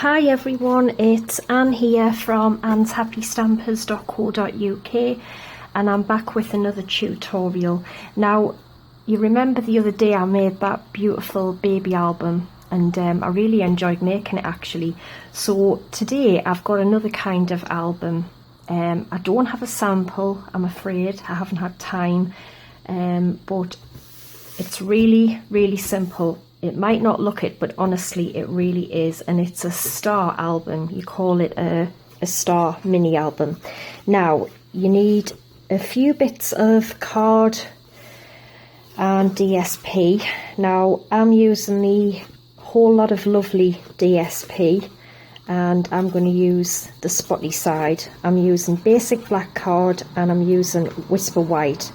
Hi everyone, it's Anne here from annshappystampers.co.uk and I'm back with another tutorial. Now, you remember the other day I made that beautiful baby album and I really enjoyed making it actually. So today I've got another kind of album. I don't have a sample, I'm afraid. I haven't had time, but it's really simple. It might not look it, but honestly it really is, and it's a star album. You call it a star mini album. Now you need a few bits of card and DSP. Now I'm using the Whole Lot of Lovely DSP and I'm going to use the spotty side. I'm using basic black card and I'm using Whisper White.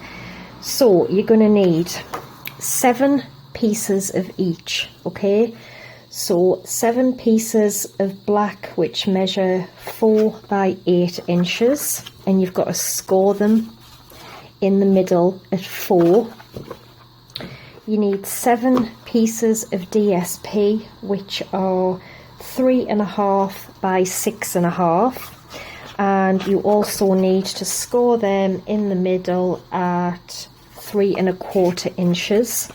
So you're going to need 7 pieces of each, okay? So 7 pieces of black which measure 4 by 8 inches, and you've got to score them in the middle at 4. You need 7 pieces of DSP which are 3.5 by 6.5, and you also need to score them in the middle at 3.25 inches.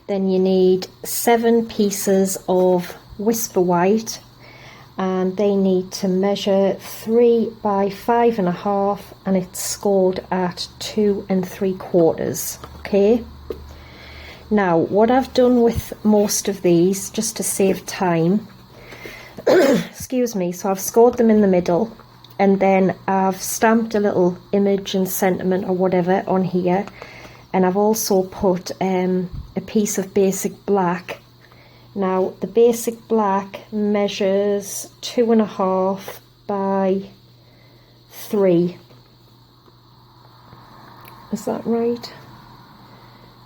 Then you need 7 pieces of Whisper White and they need to measure 3 by 5.5 and it's scored at 2 3/4. Okay. Now what I've done with most of these, just to save time, excuse me, so I've scored them in the middle and then I've stamped a little image and sentiment or whatever on here. And I've also put a piece of basic black. Now the basic black measures 2.5 by 3. Is that right?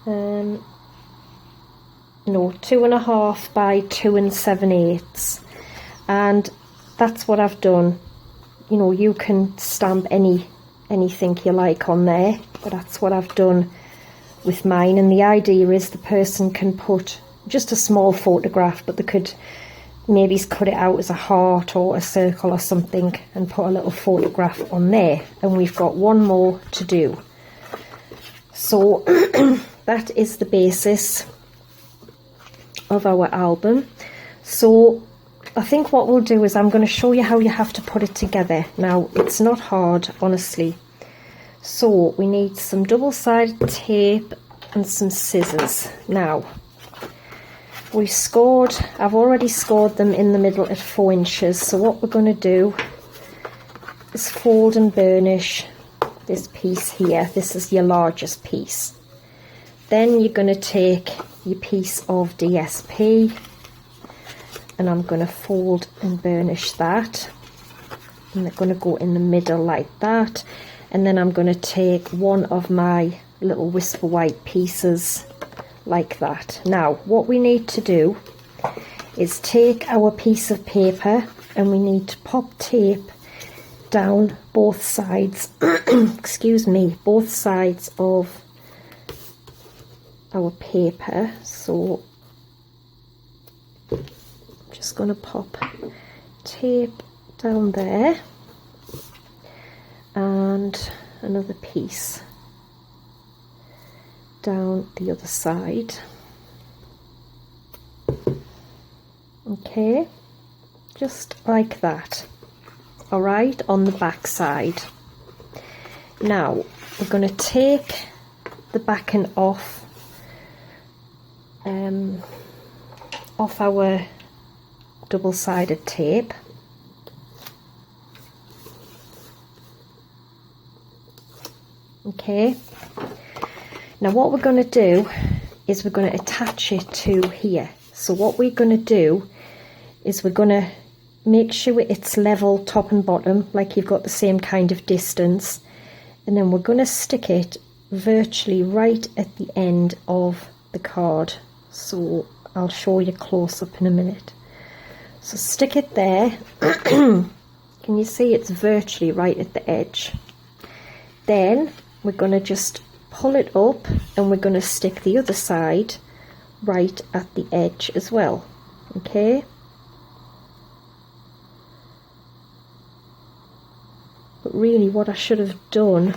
No, 2.5 by 2 7/8. And that's what I've done. You know, you can stamp anything you like on there, but that's what I've done with mine. And the idea is the person can put just a small photograph, but they could maybe cut it out as a heart or a circle or something and put a little photograph on there. And we've got one more to do. So that is the basis of our album. So I think what we'll do is I'm going to show you how you have to put it together. Now it's not hard, honestly. So we need some double-sided tape and some scissors. Now I've already scored them in the middle at 4 inches. So what we're going to do is fold and burnish this piece here. This is your largest piece. Then you're going to take your piece of DSP and I'm going to fold and burnish that. And they're going to go in the middle like that. And then I'm going to take one of my little Whisper White pieces like that. Now what we need to do is take our piece of paper and we need to pop tape down both sides excuse me, both sides of our paper. So I'm just going to pop tape down there and another piece down the other side. Okay, just like that. All right, on the back side. Now we're going to take the backing off our double-sided tape. Okay, now what we're going to do is we're going to attach it to here. So what we're going to do is we're going to make sure it's level top and bottom, like you've got the same kind of distance, and then we're going to stick it virtually right at the end of the card. So I'll show you close up in a minute. So stick it there. Can you see it's virtually right at the edge? Then we're going to just pull it up and we're going to stick the other side right at the edge as well. Okay, But really what I should have done,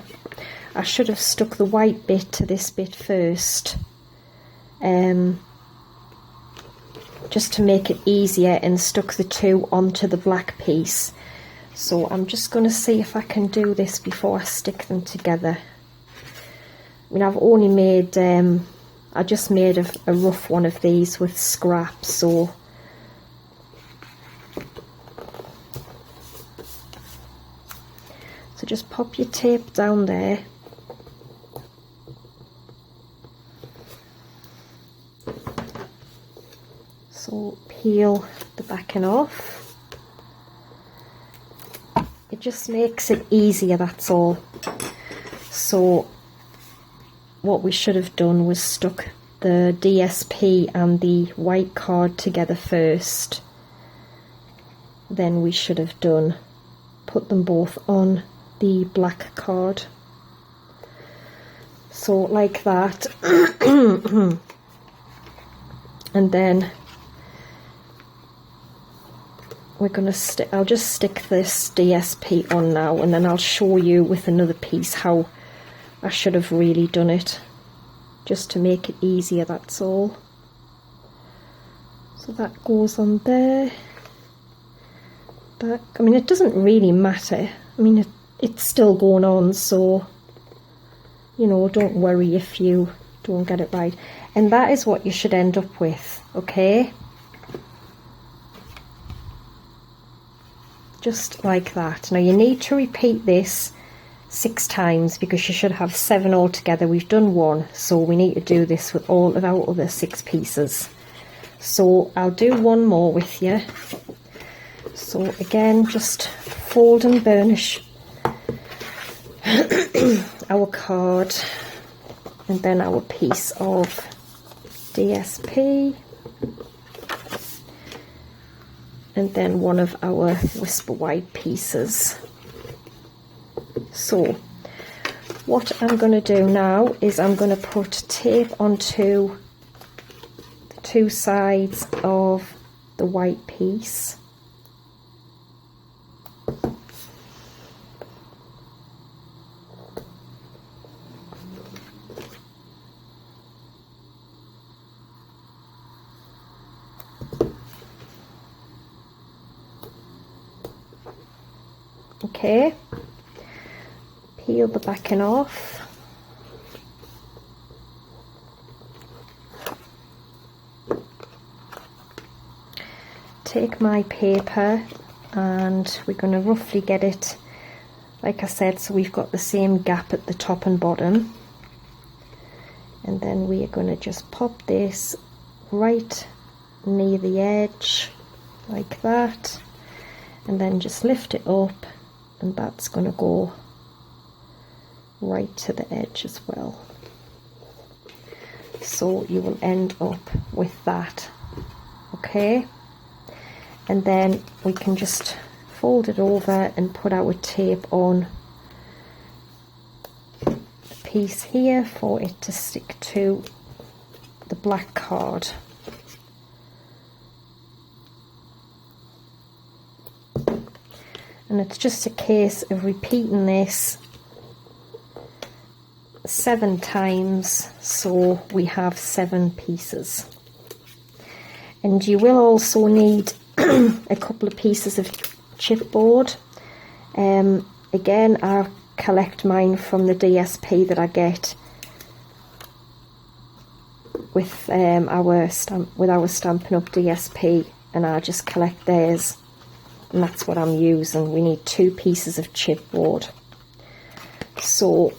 I should have stuck the white bit to this bit first, just to make it easier, and stuck the two onto the black piece. So I'm just going to see if I can do this before I stick them together. I mean, I've only made, I just made a rough one of these with scraps, so just pop your tape down there. So peel the backing off. It just makes it easier, that's all. So what we should have done was stuck the DSP and the white card together first. Then we should have put them both on the black card. So like that. And then we're going to I'll just stick this DSP on now, and then I'll show you with another piece how I should have really done it, just to make it easier, that's all. So that goes on there. Back. I mean, it doesn't really matter. I mean, it's still going on, so, you know, don't worry if you don't get it right. And that is what you should end up with, okay? Just like that. Now you need to repeat this 6 times because you should have 7 altogether. We've done 1, so we need to do this with all of our other 6 pieces. So I'll do one more with you. So again, just fold and burnish our card, and then our piece of DSP, and then one of our whisper white pieces. So what I'm going to do now is I'm going to put tape onto the 2 sides of the white piece. Okay, peel the backing off. Take my paper, and we're going to roughly get it, like I said, so we've got the same gap at the top and bottom. And then we are going to just pop this right near the edge, like that, and then just lift it up. And that's going to go right to the edge as well. So you will end up with that, okay? And then we can just fold it over and put our tape on the piece here for it to stick to the black card. And it's just a case of repeating this 7 times, so we have 7 pieces. And you will also need a couple of pieces of chipboard. Again, I collect mine from the DSP that I get with our Stampin' Up DSP, and I just collect theirs. And that's what I'm using. We need 2 pieces of chipboard. So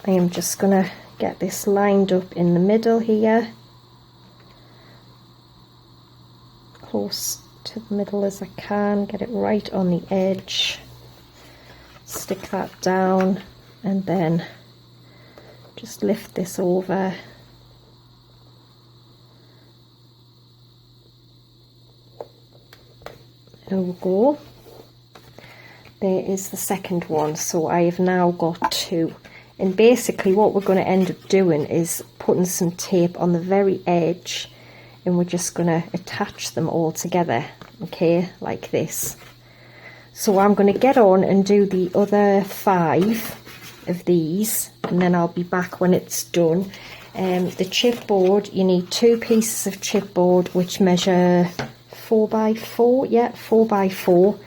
I am just going to get this lined up in the middle here, close to the middle as I can, get it right on the edge, stick that down, and then just lift this over. There we go. There is the second one. So I have now got 2. And basically what we're going to end up doing is putting some tape on the very edge, and we're just going to attach them all together, okay, like this. So I'm going to get on and do the other 5 of these, and then I'll be back when it's done. The chipboard, you need 2 pieces of chipboard which measure 4 by 4, yeah, 4 by 4,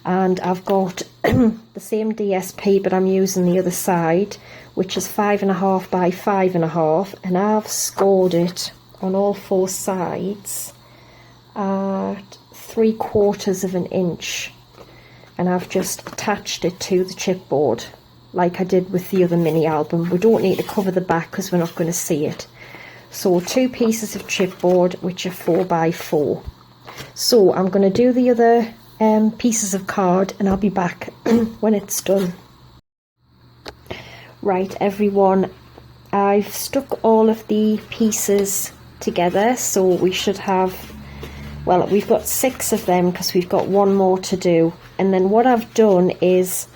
and I've got the same DSP, but I'm using the other side, which is 5.5 by 5.5, and I've scored it on all 4 sides at 3/4 of an inch, and I've just attached it to the chipboard like I did with the other mini album. We don't need to cover the back because we're not going to see it. So 2 pieces of chipboard which are 4 by 4. So I'm going to do the other pieces of card, and I'll be back when it's done. Right everyone, I've stuck all of the pieces together, so we should have, well, we've got 6 of them because we've got 1 more to do. And then what I've done is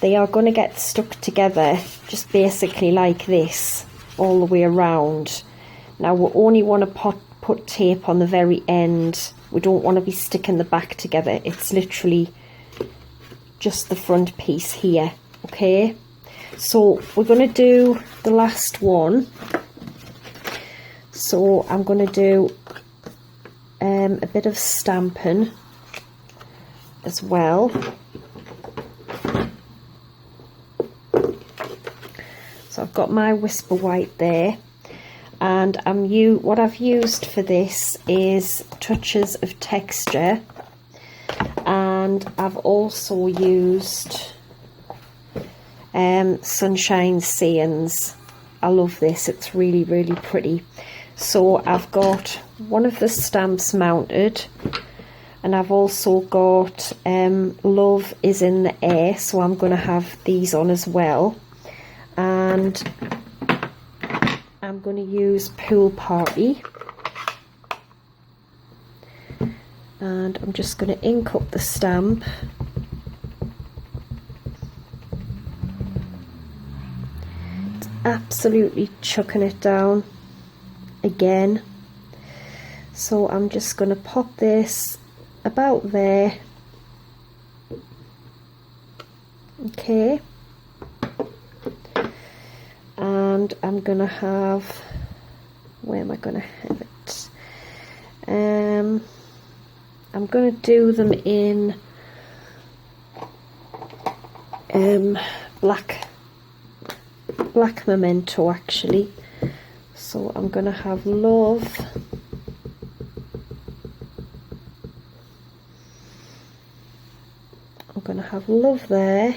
they are going to get stuck together just basically like this all the way around. Now we only want to put tape on the very end. We don't want to be sticking the back together. It's literally just the front piece here. Okay, so we're going to do the last one. So I'm going to do a bit of Stampin as well. So I've got my Whisper White there, and what I've used for this is touches of texture, and I've also used Sunshine Sands. I love this, it's really, really pretty. So I've got one of the stamps mounted, and I've also got Love is in the Air, so I'm going to have these on as well. And I'm going to use Pool Party, and I'm just going to ink up the stamp. It's absolutely chucking it down again, so I'm just going to pop this about there. Okay, and I'm going to have, where am I going to have it? I'm going to do them in black memento actually. So I'm going to have Love, I'm going to have Love there,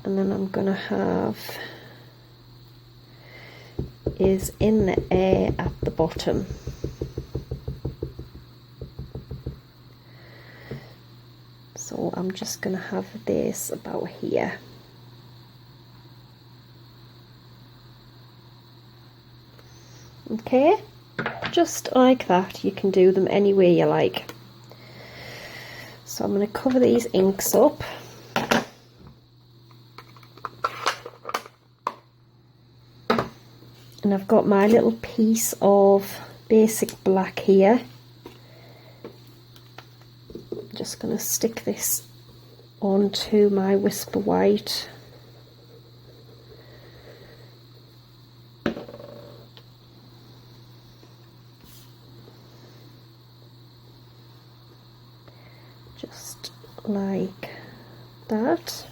and then I'm going to have Is in the Air at the bottom. So I'm just going to have this about here. Okay, just like that. You can do them any way you like. So I'm going to cover these inks up. And I've got my little piece of basic black here. I'm just going to stick this onto my Whisper White. Just like that.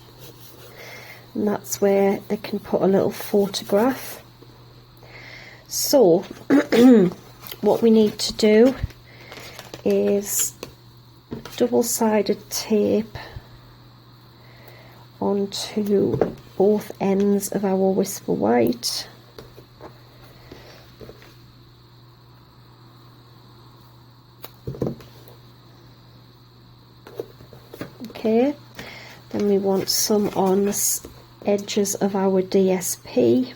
And that's where they can put a little photograph. So what we need to do is double-sided tape onto both ends of our Whisper White. Okay, then we want some on the edges of our DSP.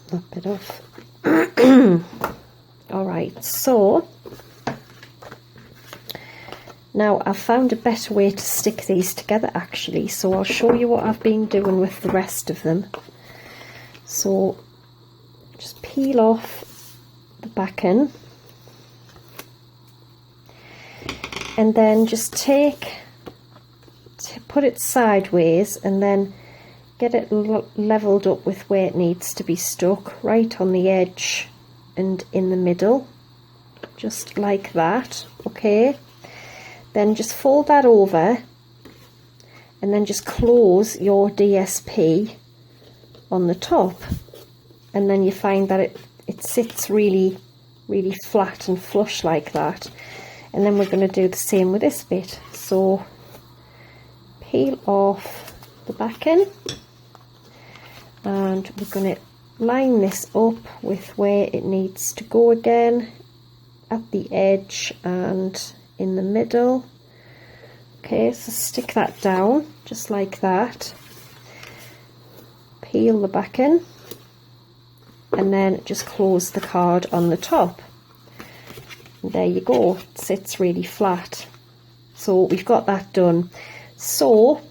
that bit off. Alright, so now I've found a better way to stick these together actually, so I'll show you what I've been doing with the rest of them. So just peel off the backing and then just put it sideways and then get it leveled up with where it needs to be stuck, right on the edge and in the middle, just like that. Okay, then just fold that over and then just close your DSP on the top, and then you find that it sits really flat and flush like that. And then we're going to do the same with this bit. So peel off the backing and we're going to line this up with where it needs to go again, at the edge and in the middle. Okay, so stick that down just like that, peel the backing and then just close the card on the top. And there you go, it sits really flat. So we've got that done. So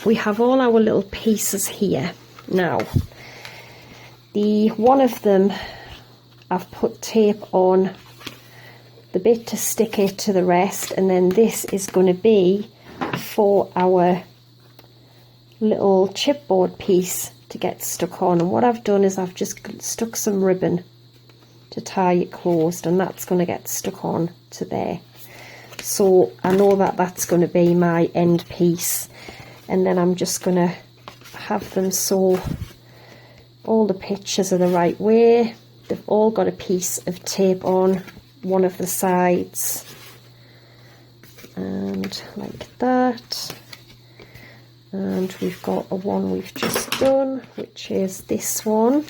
we have all our little pieces here. Now, the one of them I've put tape on the bit to stick it to the rest, and then this is going to be for our little chipboard piece to get stuck on. And what I've done is I've just stuck some ribbon to tie it closed, and that's going to get stuck on to there. So I know that that's going to be my end piece, and then I'm just going to have them so all the pictures are the right way. They've all got a piece of tape on one of the sides, and like that. And we've got a one we've just done, which is this one.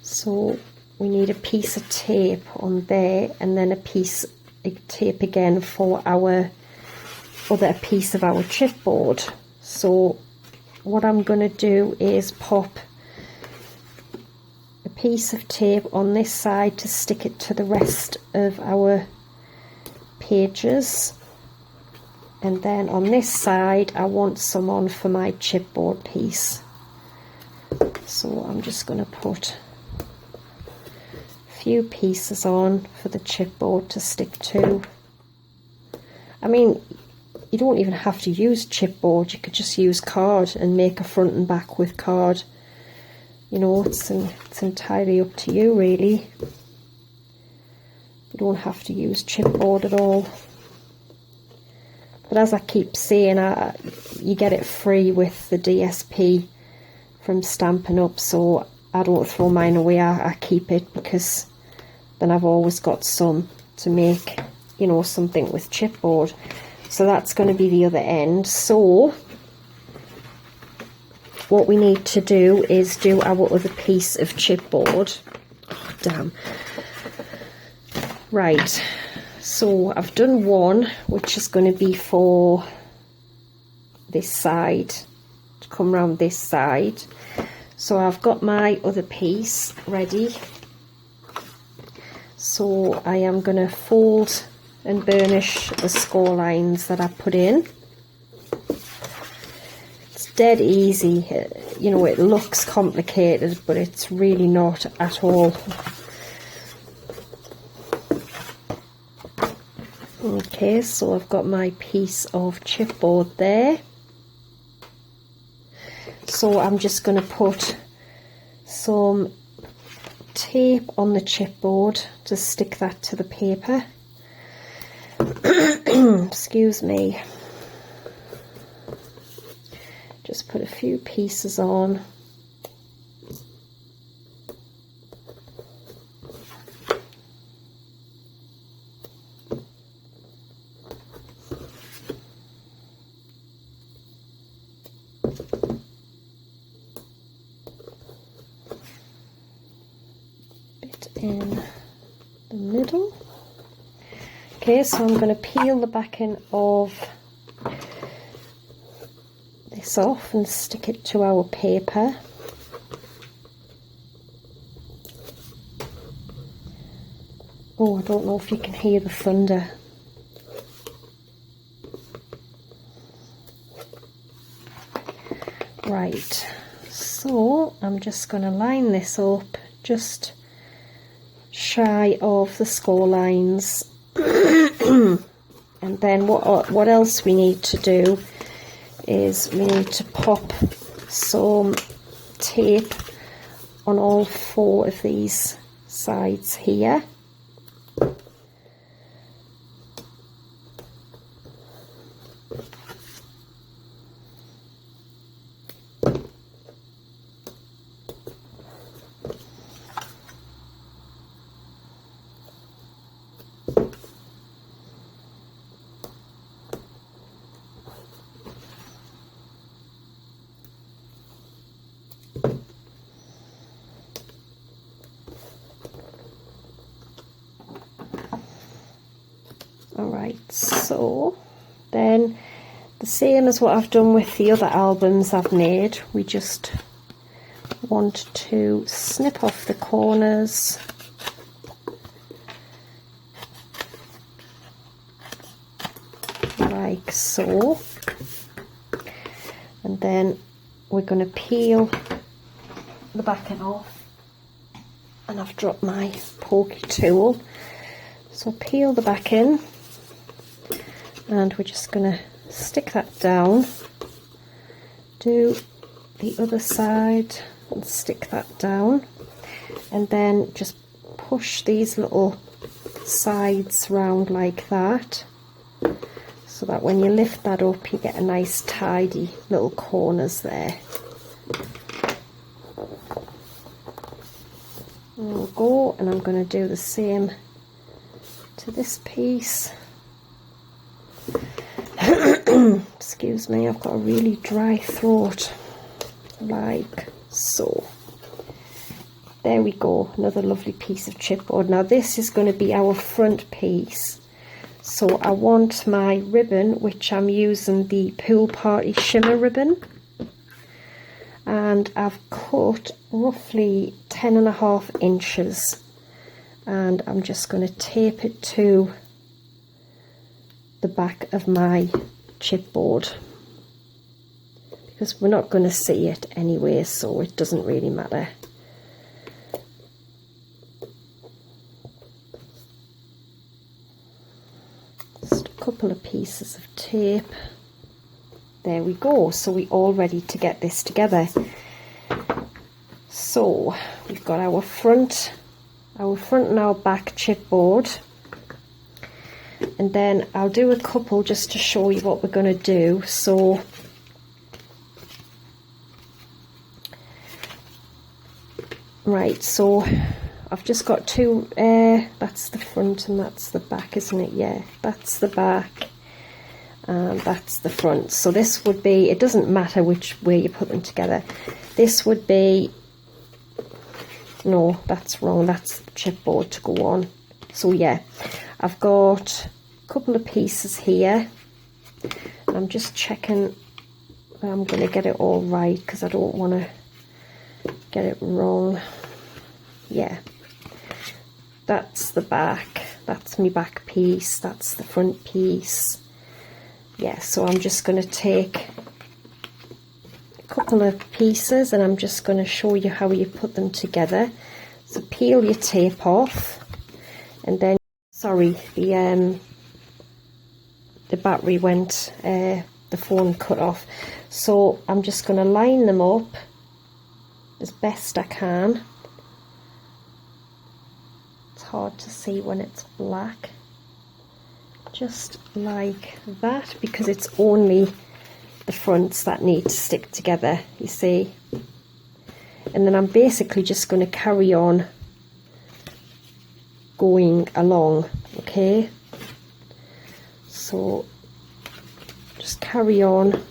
So we need a piece of tape on there, and then a piece of tape again for our other piece of our chipboard. So what I'm going to do is pop a piece of tape on this side to stick it to the rest of our pages, and then on this side I want some on for my chipboard piece. So I'm just going to put a few pieces on for the chipboard to stick to. I mean, you don't even have to use chipboard, you could just use card and make a front and back with card. You know, it's entirely up to you really. You don't have to use chipboard at all. But as I keep saying, you get it free with the DSP from Stampin' Up, so I don't throw mine away, I keep it, because then I've always got some to make, you know, something with chipboard. So that's going to be the other end. So what we need to do is do our other piece of chipboard. Oh, damn. Right, so I've done one, which is going to be for this side, to come round this side. So I've got my other piece ready. So I am going to fold and burnish the score lines that I put in. It's dead easy. You know, it looks complicated, but it's really not at all. Okay, so I've got my piece of chipboard there. So I'm just going to put some tape on the chipboard to stick that to the paper. Excuse me. Just put a few pieces on. Bit in the middle. Okay, so I'm going to peel the backing of this off and stick it to our paper. Oh, I don't know if you can hear the thunder. Right, so I'm just going to line this up just shy of the score lines. And then what else we need to do is we need to pop some tape on all 4 of these sides here. Alright, so then the same as what I've done with the other albums I've made, we just want to snip off the corners like so, and then we're going to peel the backing off, and I've dropped my pokey tool, so peel the backing. And we're just going to stick that down, do the other side and stick that down, and then just push these little sides round like that, so that when you lift that up you get a nice tidy little corners there. There we go, and I'm going to do the same to this piece. Excuse me, I've got a really dry throat, like so. There we go, another lovely piece of chipboard. Now this is going to be our front piece, so I want my ribbon, which I'm using the Pool Party shimmer ribbon, and I've cut roughly 10.5 inches, and I'm just going to tape it to the back of my chipboard, because we're not going to see it anyway, so it doesn't really matter. Just a couple of pieces of tape. There we go, so we're all ready to get this together. So we've got our front and our back chipboard. And then I'll do a couple just to show you what we're going to do. So right, so I've just got 2, that's the front and that's the back, isn't it? Yeah, that's the back and that's the front. So this would be, it doesn't matter which way you put them together. This would be, no, that's wrong, that's the chipboard to go on. So yeah, I've got a couple of pieces here. I'm just checking that I'm going to get it all right, because I don't want to get it wrong. Yeah, that's the back, that's my back piece, that's the front piece. Yeah, so I'm just going to take a couple of pieces and I'm just going to show you how you put them together. So peel your tape off, and then, sorry, the battery went, the phone cut off. So I'm just going to line them up as best I can. It's hard to see when it's black. Just like that, because it's only the fronts that need to stick together, you see. And then I'm basically just going to carry on going along, okay? So just carry on.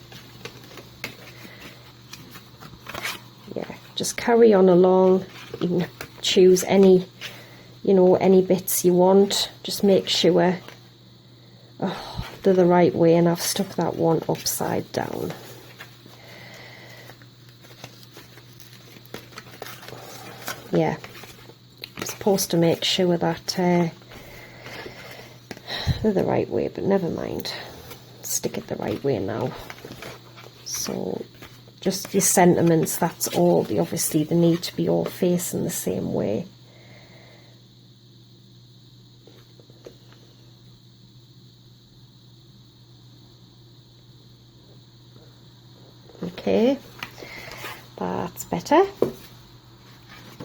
Yeah, just carry on along. You can choose any, you know, any bits you want. Just make sure they're the right way, and I've stuck that one upside down. Yeah, I'm supposed to make sure that the right way, but never mind. Stick it the right way now. So just your sentiments, that's all. Obviously they need to be all facing the same way. Okay, that's better.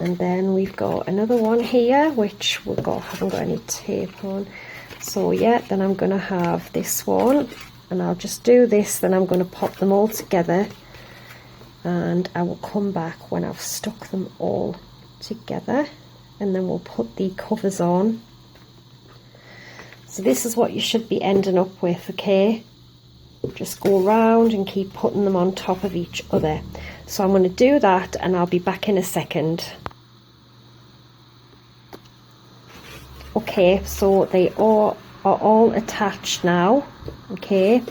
And then we've got another one here which haven't got any tape on. So yeah, then I'm going to have this one, and I'll just do this, then I'm going to pop them all together, and I will come back when I've stuck them all together, and then we'll put the covers on. So this is what you should be ending up with, okay? Just go around and keep putting them on top of each other. So I'm going to do that, and I'll be back in a second. Okay, so they are all attached now, okay,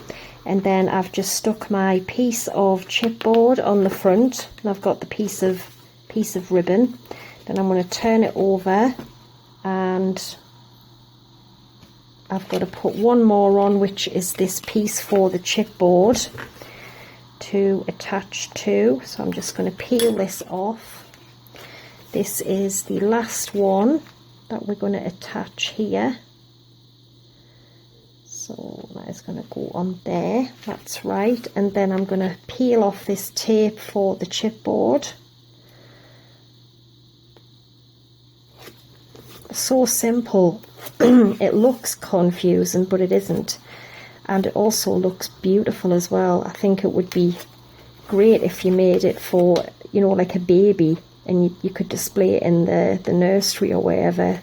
and then I've just stuck my piece of chipboard on the front, and I've got the piece of ribbon. Then I'm going to turn it over, and I've got to put one more on, which is this piece for the chipboard to attach to. So I'm just going to peel this off. This is the last one that we're going to attach here. So that is going to go on there, that's right. And then I'm going to peel off this tape for the chipboard. So simple. It looks confusing, but it isn't. And it also looks beautiful as well. I think it would be great if you made it for, you know, like a baby, and you could display it in the nursery or wherever,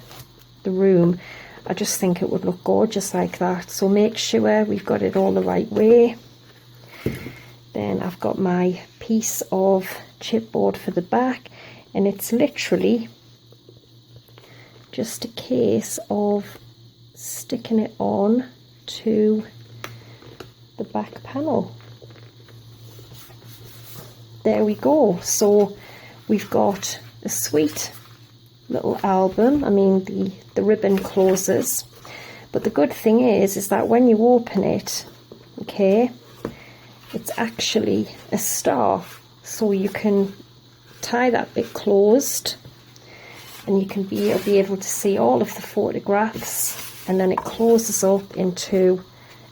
the room. I just think it would look gorgeous like that. So make sure we've got it all the right way. Then I've got my piece of chipboard for the back, and it's literally just a case of sticking it on to the back panel. There we go. So we've got a sweet little album. I mean, the ribbon closes, but the good thing is that when you open it, okay, it's actually a star, so you can tie that bit closed, and you can be able to see all of the photographs, and then it closes up into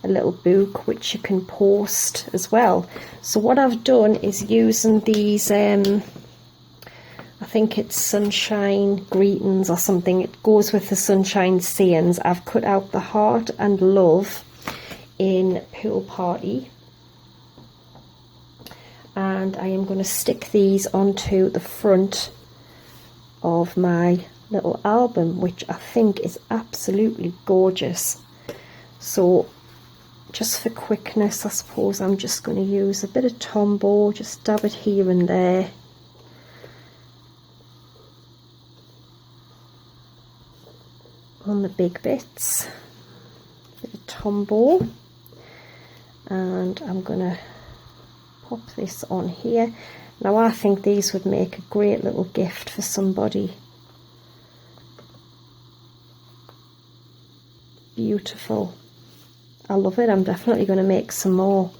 a little book which you can post as well. So what I've done is using these I think it's sunshine greetings or something. It goes with the sunshine sayings. I've cut out the heart and love in pool party, and I am going to stick these onto the front of my little album, which I think is absolutely gorgeous. So just for quickness, I suppose I'm just going to use a bit of Tombow, just dab it here and there. On the big bits, a bit of Tombow, and I'm going to pop this on here. Now I think these would make a great little gift for somebody. Beautiful. I love it. I'm definitely going to make some more.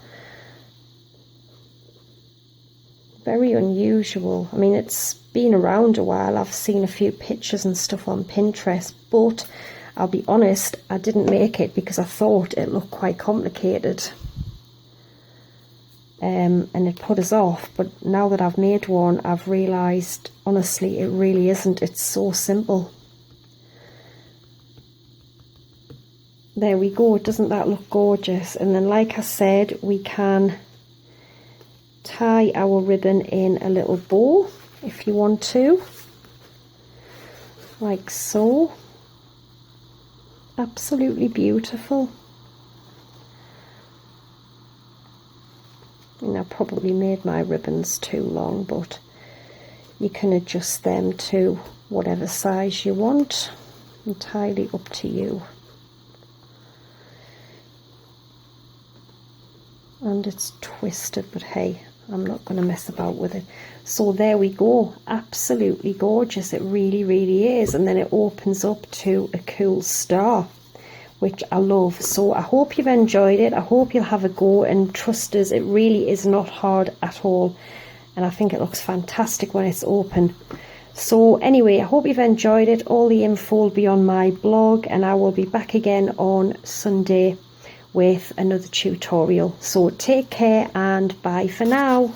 Very unusual. I mean, it's been around a while. I've seen a few pictures and stuff on Pinterest, but I'll be honest, I didn't make it because I thought it looked quite complicated. And it put us off, but now that I've made one, I've realised, honestly, it really isn't. It's so simple. There we go. Doesn't that look gorgeous? And then, like I said, we can tie our ribbon in a little bow if you want to, like so. Absolutely beautiful. And I probably made my ribbons too long, but you can adjust them to whatever size you want. Entirely up to you. And it's twisted, but hey, I'm not going to mess about with it. So there we go. Absolutely gorgeous. It really, really is. And then it opens up to a cool star, which I love. So I hope you've enjoyed it. I hope you'll have a go, and trust us, it really is not hard at all, and I think it looks fantastic when it's open. So anyway, I hope you've enjoyed it. All the info will be on my blog, and I will be back again on Sunday with another tutorial. So take care and bye for now.